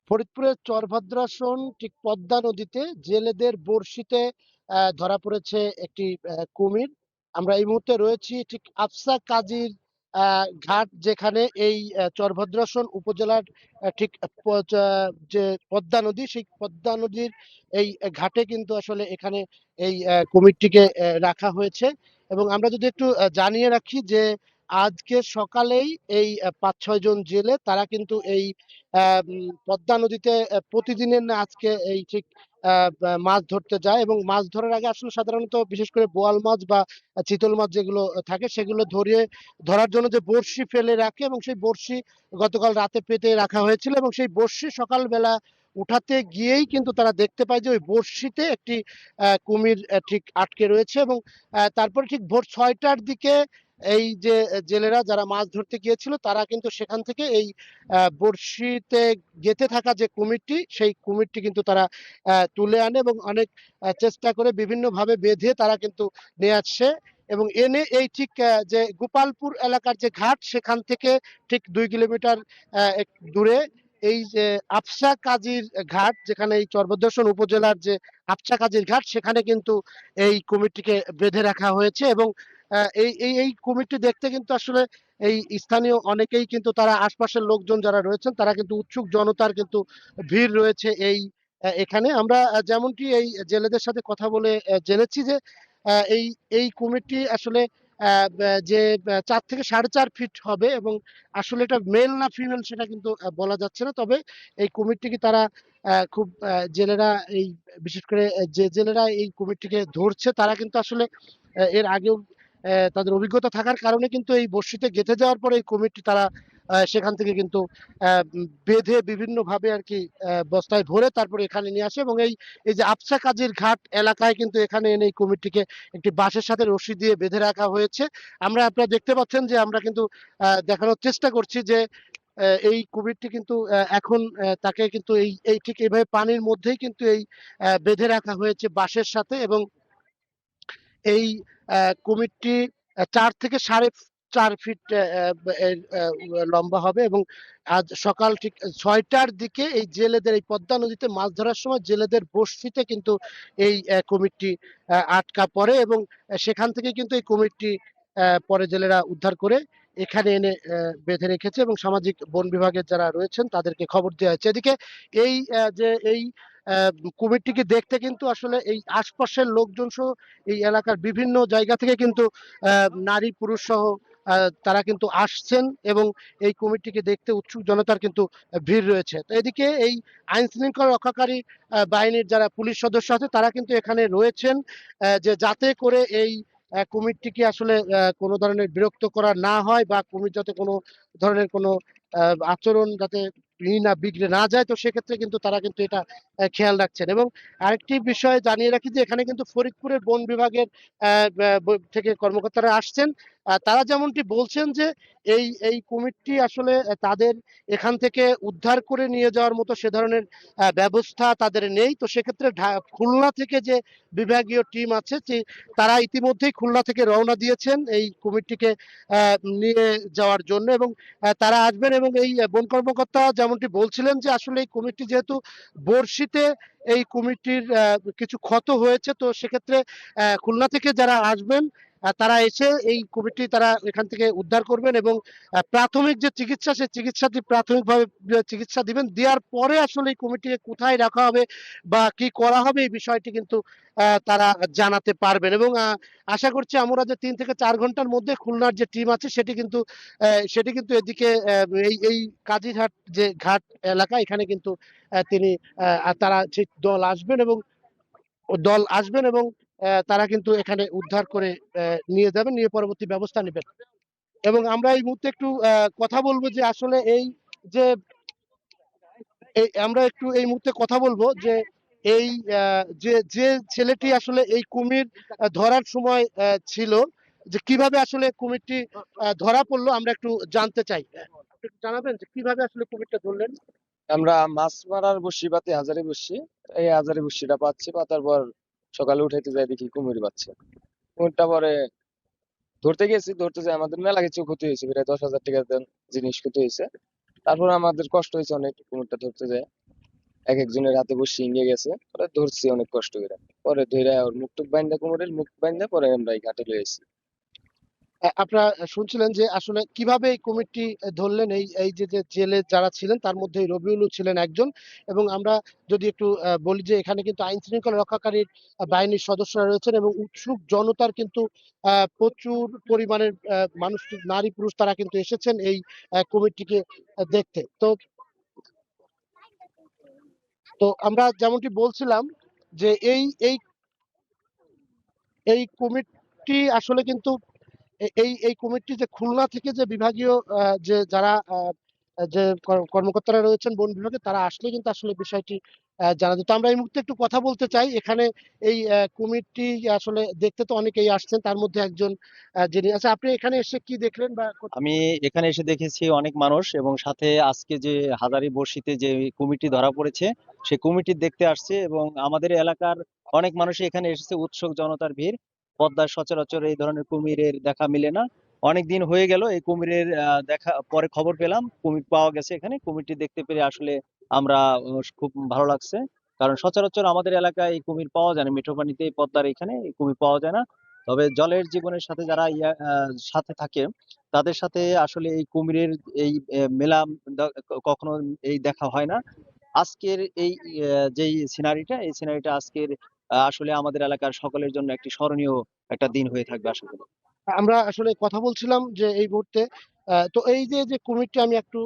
ফরিদপুরের চরভদ্রাসন ঠিক পদ্মা নদীতে জেলেদের বড়শিতে ধরা পড়েছে একটি কুমির। আমরা এই মুহূর্তে রয়েছি ঠিক আফসা কাজীর ঘাট, যেখানে এই চরভদ্রাসন উপজেলার ঠিক যে পদ্মা নদী, সেই পদ্মা নদীর এই ঘাটে কিন্তু আসলে এখানে এই কুমিরটিকে রাখা হয়েছে। এবং আমরা যদি একটু জানিয়ে রাখি যে আজকে সকালেই এই ৫-৬ জন জেলে তারা কিন্তু এই পদ্মা নদীতে প্রতিদিনের না আজকে এই ঠিক মাছ ধরতে যায়, এবং মাছ ধরার আগে আসলে সাধারণত বিশেষ করে বোয়াল মাছ বা চিতল মাছ যেগুলো থাকে সেগুলো ধরার জন্য যে বড়শি ফেলে রাখে, এবং সেই বড়শি গতকাল রাতে পেতে রাখা হয়েছিল, এবং সেই বড়শি সকালবেলা উঠাতে গিয়েই কিন্তু তারা দেখতে পায় যে ওই বড়শিতে একটি কুমির ঠিক আটকে রয়েছে। এবং তারপরে ঠিক ভোর ৬টার দিকে এই যে জেলেরা যারা মাছ ধরতে গিয়েছিল তারা কিন্তু সেখান থেকে এই বড়শিতে গেঁথে থাকা যে কুমিরটি, সেই কুমিরটি কিন্তু তারা তুলে আনে, এবং অনেক চেষ্টা করে বিভিন্নভাবে বেঁধে তারা কিন্তু নিয়ে আসছে, এবং এনে এই ঠিক যে গোপালপুর এলাকার যে ঘাট, সেখান থেকে ঠিক ২ কিলোমিটার দূরে এই যে আফসা কাজীর ঘাট, যেখানে এই চরভদ্রাসন উপজেলার যে আফসা কাজীর ঘাট, সেখানে কিন্তু এই কুমিরটিকে বেঁধে রাখা হয়েছে। এবং এই কুমিরটি দেখতে কিন্তু আসলে এই স্থানীয় অনেকেই কিন্তু তারা আশপাশের লোকজন যারা রয়েছেন তারা কিন্তু উৎসুক জনতার কিন্তু ভিড় রয়েছে এই এখানে। আমরা যেমনটি এই জেলেদের সাথে কথা বলে জেনেছি যে এই এই কুমিরটি আসলে যে ৪ থেকে ৪.৫ ফিট হবে, এবং আসলে এটা মেল না ফিমেল সেটা কিন্তু বলা যাচ্ছে না। তবে এই কুমিরটিকে তারা খুব জেলেরা এই বিশেষ করে যে জেলেরা এই কুমিরটিকে ধরছে তারা কিন্তু আসলে এর আগেও তাদের অভিজ্ঞতা থাকার কারণে কিন্তু এই বড়শিতে গেঁথে যাওয়ার পরে এই কুমিরটি তারা সেখান থেকে কিন্তু বেঁধে বিভিন্নভাবে আর কি বস্তায় ভরে তারপরে এখানে নিয়ে আসে, এবং এই যে আফসা কাজীর ঘাট এলাকায় কিন্তু এখানে এনে এই কুমিরটিকে একটি বাঁশের সাথে রশি দিয়ে বেঁধে রাখা হয়েছে। আপনারা দেখতে পাচ্ছেন যে আমরা কিন্তু দেখানোর চেষ্টা করছি যে এই কুমিরটি কিন্তু এখন তাকে কিন্তু এই ঠিক এইভাবে পানির মধ্যেই কিন্তু এই বেঁধে রাখা হয়েছে বাঁশের সাথে। এবং এই কুমিরটি ৪ থেকে ৪.৫ ফিট লম্বা হবে, এবং আজ সকাল ঠিক ৬টার দিকে এই জেলেদের এই পদ্মা নদীতে মাছ ধরার সময় জেলেদের বড়শিতে কিন্তু এই কুমিরটি আটকা পড়ে, এবং সেখান থেকে কিন্তু এই কুমিরটি পরে জেলেরা উদ্ধার করে এখানে এনে বেঁধে রেখেছে, এবং সামাজিক বন বিভাগের যারা রয়েছেন তাদেরকে খবর দেওয়া হয়েছে। এদিকে এই যে এই কুমিরটিকে দেখতে কিন্তু আসলে এই আশপাশের লোকজন সহ এই এলাকার বিভিন্ন জায়গা থেকে কিন্তু নারী পুরুষ সহ তারা কিন্তু আসছেন, এবং এই কমিটিকে দেখতে উৎসুক জনতার কিন্তু ভিড় রয়েছে। তো এদিকে এই আইন শৃঙ্খলা রক্ষাকারী বাহিনীর যারা পুলিশ সদস্য আছে তারা কিন্তু এখানে রয়েছেন, যে যাতে করে এই কুমিরটিকে আসলে কোনো ধরনের বিরক্ত করা না হয়, বা কুমির যাতে কোনো ধরনের কোনো আচরণ যাতে না বিগড়ে না যায়, তো সেক্ষেত্রে কিন্তু তারা কিন্তু এটা খেয়াল রাখছেন। এবং আরেকটি বিষয় জানিয়ে রাখি যে এখানে কিন্তু ফরিদপুরের বন বিভাগের থেকে কর্মকর্তারা আসছেন। তারা যেমনটি বলছেন যে এই কুমিরটি আসলে তাদের এখান থেকে উদ্ধার করে নিয়ে যাওয়ার মতো সে ধরনের ব্যবস্থা তাদের নেই। তো সেক্ষেত্রে খুলনা থেকে যে বিভাগীয় টিম আছে তারা ইতিমধ্যেই খুলনা থেকে রওনা দিয়েছেন এই কুমিরটিকে নিয়ে যাওয়ার জন্য, এবং তারা আসবেন। এবং এই বন কর্মকর্তা যেমনটি বলছিলেন যে আসলে এই কুমিরটি যেহেতু বড়শিতে এই কুমিরটির কিছু ক্ষত হয়েছে, তো সেক্ষেত্রে খুলনা থেকে যারা আসবেন তারা এসে এই কুমিরটি তারা এখান থেকে উদ্ধার করবেন, এবং প্রাথমিক যে চিকিৎসা সেই চিকিৎসাটি প্রাথমিকভাবে চিকিৎসা দিবেন, দেওয়ার পরে আসলে এই কুমিরটিকে কোথায় রাখা হবে বা কি করা হবে এই বিষয়টি কিন্তু তারা জানাতে পারবেন। এবং আশা করছি আমরা যে ৩ থেকে ৪ ঘন্টার মধ্যে খুলনার যে টিম আছে সেটি কিন্তু এদিকে এই কাজীরহাট যে ঘাট এলাকা এখানে কিন্তু তিনি তারা সেই দল আসবেন এবং তারা কিন্তু এখানে উদ্ধার করে নিয়ে যাবেন, নিয়ে পরবর্তী ব্যবস্থা নেবেন। এবং আমরা এই মুহূর্তে একটু কথা বলবো যে আসলে যে আমরা একটু এই মুহূর্তে কথা বলবো যে এই যে ছেলেটি আসলে এই কুমির ধরার সময় ছিল, যে কিভাবে আসলে কুমিরটি ধরা পড়লো আমরা একটু জানতে চাই। আপনি একটু জানাবেন যে কিভাবে আসলে কুমিরটা ধরলেন? আমরা মাছ মারার বড়শি পাতি হাজারে বড়শি। এই হাজারে বড়শিটা পাচ্ছি, পাতার পর সকালে উঠাইতে যাই দেখি কুমির পাচ্ছে। কুমিরটা পরে ধরতে যাই আমাদের মেলা কিছু ক্ষতি হয়েছে, প্রায় ১০,০০০ টাকার জিনিস ক্ষতি হয়েছে। তারপর আমাদের কষ্ট হয়েছে অনেক কুমিরটা ধরতে যায়। এক একজনের হাতে বসে ইঙ্গে গেছে, পরে ধরছি অনেক কষ্ট করে। পরে ধইরা ওর মুখ টুক বাইন্ধা, কোমরের মুখ বাইন্ধা পরে আমরা এই ঘাটে লয়ে আইছি। আপনারা শুনছিলেন যে আসলে কিভাবে এই কমিটি ধরলেন, এই যে জেলে যারা ছিলেন তার মধ্যে এই রবিউলও ছিলেন একজন। এবং আমরা যদি একটু বলি যে এখানে কিন্তু আইন শৃঙ্খলা রক্ষাকারী বাহিনীর সদস্যরা রয়েছেন এবং উৎসুক জনতার কিন্তু প্রচুর পরিমাণের মানুষ, নারী পুরুষ তারা কিন্তু এসেছেন এই কমিটিকে দেখতে। তো তো আমরা যেমনটি বলছিলাম যে এই এই কমিটি আসলে কিন্তু এই কমিটি যে খুলনা থেকে যে বিভাগীয় যে যারা যে কর্মকর্তারা রয়েছেন বন বিভাগে, তারা আসলে কিন্তু আসলে বিষয়টি জানা যেত। আমরা এই মুহূর্তে একটু কথা বলতে চাই এখানে এই কমিটি আসলে দেখতে তো অনেকেই আসছেন, তার মধ্যে একজন যিনি, আচ্ছা আপনি এখানে এসে কি দেখলেন বা আমি এখানে এসে দেখেছি অনেক মানুষ, এবং সাথে আজকে যে হাজারীবর্ষীতে যে কমিটি ধরা পড়েছে সে কমিটি দেখতে আসছে, এবং আমাদের এলাকার অনেক মানুষই এখানে এসেছে। উৎসুক জনতার ভিড়। পদ্মার সচরাচর এই ধরনের কুমিরের দেখা মিলে না। অনেক দিন হয়ে গেল এই কুমিরের দেখা, পরে খবর পেলাম কুমির পাওয়া গেছে এখানে। কুমিরটি দেখতে পেরে আসলে আমরা খুব ভালো লাগছে, কারণ সচরাচর আমাদের এলাকায় এই কুমির পাওয়া যায় না। মিঠোপানিতে পদ্মার এখানে এই কুমির পাওয়া যায় না। তবে জলের জীবনের সাথে যারা সাথে থাকে তাদের সাথে আসলে এই কুমিরের এই মেলা কখনো এই দেখা হয় না। আজকের এই যেই সিনারিটা, এই সিনারিটা আজকের আসলে আমাদের এলাকার সকলের জন্য একটি স্মরণীয় একটা দিন হয়ে থাকবে আশা করি। আমরা আসলে কথা বলছিলাম যে এই মুহূর্তে তো এই যে কুমিরটি আমি একটু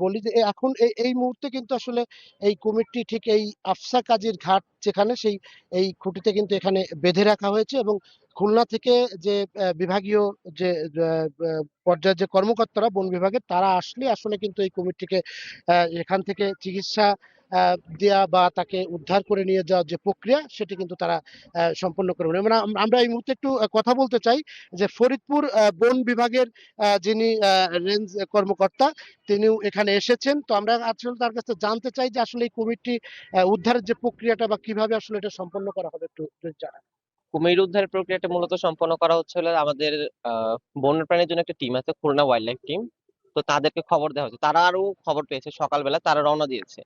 বলি যে এখন এই মুহূর্তে কিন্তু আসলে এই কুমিরটি ঠিক এই আফসা কাজীর ঘাট যেখানে সেই এই খুঁটিতে কিন্তু এখানে বেঁধে রাখা হয়েছে। এবং খুলনা থেকে যে বিভাগীয় যে পর্যায়ের যে কর্মকর্তারা বন বিভাগের তারা আসলে আসলে কিন্তু এই কুমিরটিকে এখান থেকে চিকিৎসা দেয়া বা তাকে উদ্ধার করে নিয়ে যাওয়ার যে প্রক্রিয়া সেটি কিন্তু তারা সম্পন্ন করবেন। মানে আমরা এই মুহূর্তে একটু কথা বলতে চাই যে ফরিদপুর বন বিভাগের যিনি রেঞ্জ কর্মকর্তা, তিনিও এখানে এসেছেন। তো আমরা আসলে তার কাছে জানতে চাই যে আসলে এই কুমিরটি উদ্ধারের যে প্রক্রিয়াটা বা কিভাবে আসলে এটা সম্পন্ন করা হবে একটু যদি জানান। কুমির উদ্ধার প্রক্রিয়াটা মূলত সম্পন্ন করা হচ্ছে হলো আমাদের আহ বন্যপ্রাণীর জন্য একটা টিম আছে, খুলনা ওয়াইল্ড লাইফ টিম। তো তাদেরকে খবর দেওয়া হয়েছে, তারা আরো খবর পেয়েছে সকালবেলা, তারা রওনা দিয়েছে।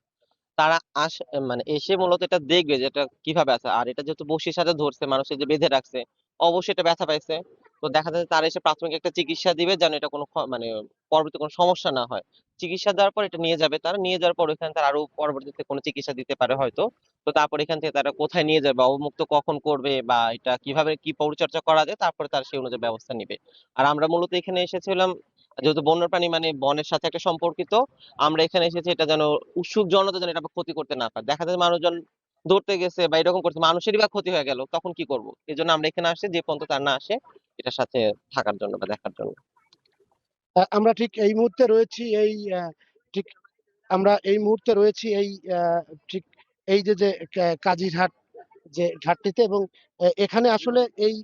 তারা আস মানে এসে মূলত এটা দেখবে যে এটা কিভাবে আছে। আর এটা যেহেতু বসির সাথে ধরছে, মানুষের যে বেঁধে রাখছে, অবশ্যই এটা ব্যথা পাইছে। তো দেখা যাচ্ছে তারা এসে প্রাথমিক একটা চিকিৎসা দিবে যেন এটা কোনো মানে পরবর্তী কোনো সমস্যা না হয়। চিকিৎসা দেওয়ার পর এটা নিয়ে যাবে, তারা নিয়ে যাওয়ার পর এখানে তারা আরো পরবর্তীতে কোনো চিকিৎসা দিতে পারে হয়তো। তো তারপর এখান থেকে তারা কোথায় নিয়ে যাবে, অবমুক্ত কখন করবে, বা এটা কিভাবে কি পরিচর্যা করা যায়, তারপরে তারা সেই অনুযায়ী ব্যবস্থা নিবে। আর আমরা মূলত এখানে এসেছিলাম যেহেতু বন্যপ্রাণী মানে বনের সাথে একটা সম্পর্কিত, আমরা এখানে এসেছি এটা যেন উৎসুক জনতা যেন এটা ক্ষতি করতে না পারে। দেখা যায় মানুষজন ধরতে গেছে বা এরকম করছে, মানুষেরই বা ক্ষতি হয়ে গেল, তখন কি করব? এই জন্য আমরা এখানে আসছি যে পর্যন্ত তার না আসে এটার সাথে থাকার জন্য বা দেখার জন্য। আমরা ঠিক এই মুহূর্তে রয়েছি এই ঠিক আমরা এই মুহূর্তে রয়েছি এই ঠিক এই যে কাজিরহাট যে ঘাটতিতে। এবং এখানে আসলে এই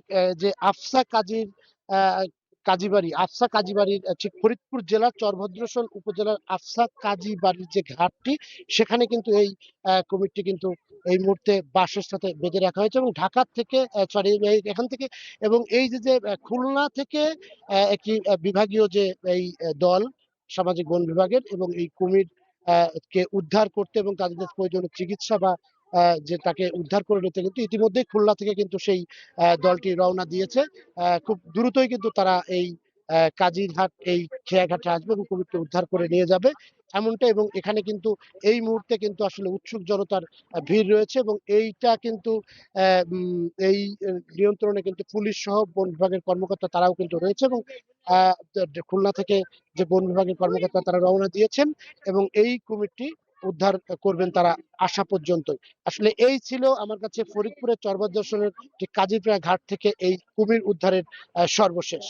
যে আফসা কাজীর আহ, কাজীবাড়ি, আফসা কাজীবাড়ির ঠিক ফরিদপুর জেলার চরভদ্রশন উপজেলার আফসা কাজীবাড়ির যে ঘাটটি, সেখানে কিন্তু এই কমিটি কিন্তু এই মুহূর্তে বাঁশের সাথে বেঁধে রাখা হয়েছে। এবং ঢাকা থেকে সরি এখান থেকে এবং এই যে খুলনা থেকে একটি বিভাগীয় যে এই দল সামাজিক বন বিভাগের এবং এই কুমির কে উদ্ধার করতে এবং তাদের যে প্রয়োজনীয় চিকিৎসা বা যে তাকে উদ্ধার করে নিতে কিন্তু ইতিমধ্যেই খুলনা থেকে কিন্তু সেই দলটি রওনা দিয়েছে। খুব দ্রুতই কিন্তু তারা এই কাজিরহাট এই খেয়াঘাটে আসবে এবং কুমিরকে উদ্ধার করে নিয়ে যাবে এমনটা। এবং এখানে কিন্তু এই মুহূর্তে কিন্তু আসলে উৎসুক জনতার ভিড় রয়েছে। এবং এইটা কিন্তু এই নিয়ন্ত্রণে কিন্তু পুলিশ সহ বন বিভাগের কর্মকর্তা তারাও কিন্তু রয়েছে। এবং খুলনা থেকে যে বন বিভাগের কর্মকর্তা তারা রওনা দিয়েছেন এবং এই কুমিরটি উদ্ধার করবেন তারা আসা পর্যন্ত। আসলে এই ছিল আমার কাছে ফরিদপুরের চরবদ্দর্শনের যে কাজীপাড়া ঘাট থেকে এই কুমির উদ্ধারের সর্বশেষ।